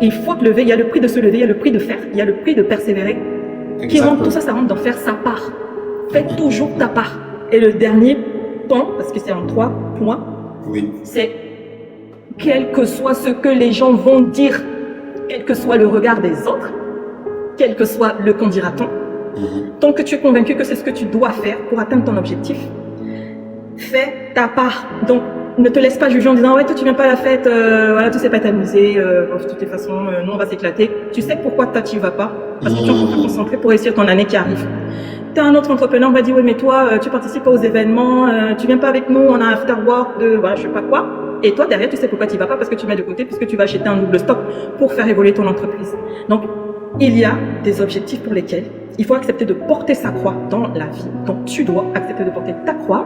il faut te lever, il y a le prix de se lever, il y a le prix de faire, il y a le prix de persévérer. Qui rentre, tout ça, ça rentre dans faire sa part. Fais toujours ta part. Et le dernier pan, parce que c'est en 3 points, Oui. c'est quel que soit ce que les gens vont dire, quel que soit le regard des autres, quel que soit le qu'en dira-t-on, tant que tu es convaincu que c'est ce que tu dois faire pour atteindre ton objectif, fais ta part. Donc, ne te laisse pas juger en disant ouais, toi tu viens pas à la fête, voilà, tu sais pas t'amuser, de toutes les façons, nous on va s'éclater. Tu sais pourquoi toi tu vas pas? Parce que tu es encore plus concentré pour réussir ton année qui arrive. T'as un autre entrepreneur qui va dire ouais, mais toi tu participes pas aux événements, tu viens pas avec nous, on a un after work de voilà, je sais pas quoi. Et toi derrière tu sais pourquoi tu vas pas, parce que tu mets de côté, puisque tu vas acheter un double stock pour faire évoluer ton entreprise. Donc il y a des objectifs pour lesquels il faut accepter de porter sa croix dans la vie. Donc tu dois accepter de porter ta croix,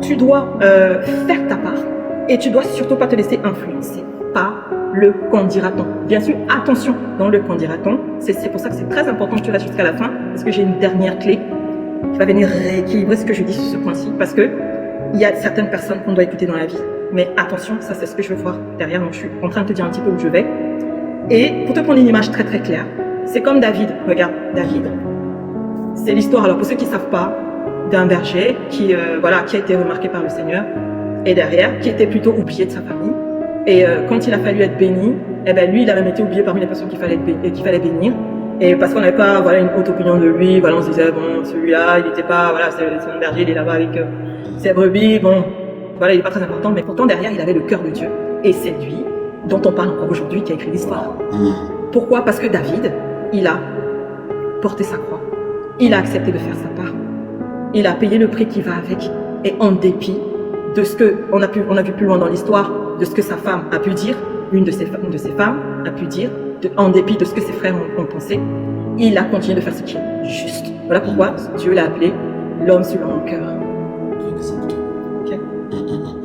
tu dois faire ta part et tu dois surtout pas te laisser influencer par le qu'en dira-t-on. Bien sûr, attention dans le qu'en dira-t-on. C'est pour ça que c'est très important, je te laisse jusqu'à la fin, parce que j'ai une dernière clé qui va venir rééquilibrer ce que je dis sur ce point-ci, parce que il y a certaines personnes qu'on doit écouter dans la vie. Mais attention, ça c'est ce que je veux voir derrière, donc je suis en train de te dire un petit peu où je vais. Et pour te prendre une image très très claire, c'est comme David. Regarde, David. C'est l'histoire, alors pour ceux qui ne savent pas, d'un berger qui a été remarqué par le Seigneur, et derrière, qui était plutôt oublié de sa famille. Et quand il a fallu être béni, eh ben lui, il a même été oublié parmi les personnes qu'il fallait bénir. Et parce qu'on n'avait pas une haute opinion de lui, on se disait, bon, celui-là, il n'était pas, c'est son berger, il est là-bas avec ses brebis, bon, il n'est pas très important, mais pourtant derrière, il avait le cœur de Dieu. Et c'est lui dont on parle encore aujourd'hui qui a écrit l'histoire. Pourquoi? Parce que David, il a porté sa croix. Il a accepté de faire sa part. Il a payé le prix qui va avec. Et en dépit de ce que, on a vu plus loin dans l'histoire, de ce que sa femme a pu dire, une de ses femmes a pu dire, en dépit de ce que ses frères ont pensé, il a continué de faire ce qui est juste. Voilà pourquoi Dieu l'a appelé l'homme selon mon cœur. Okay.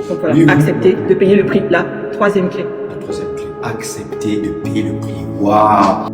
Donc voilà, accepter de payer le prix. La troisième clé. La troisième clé. Accepter de payer le prix. Waouh!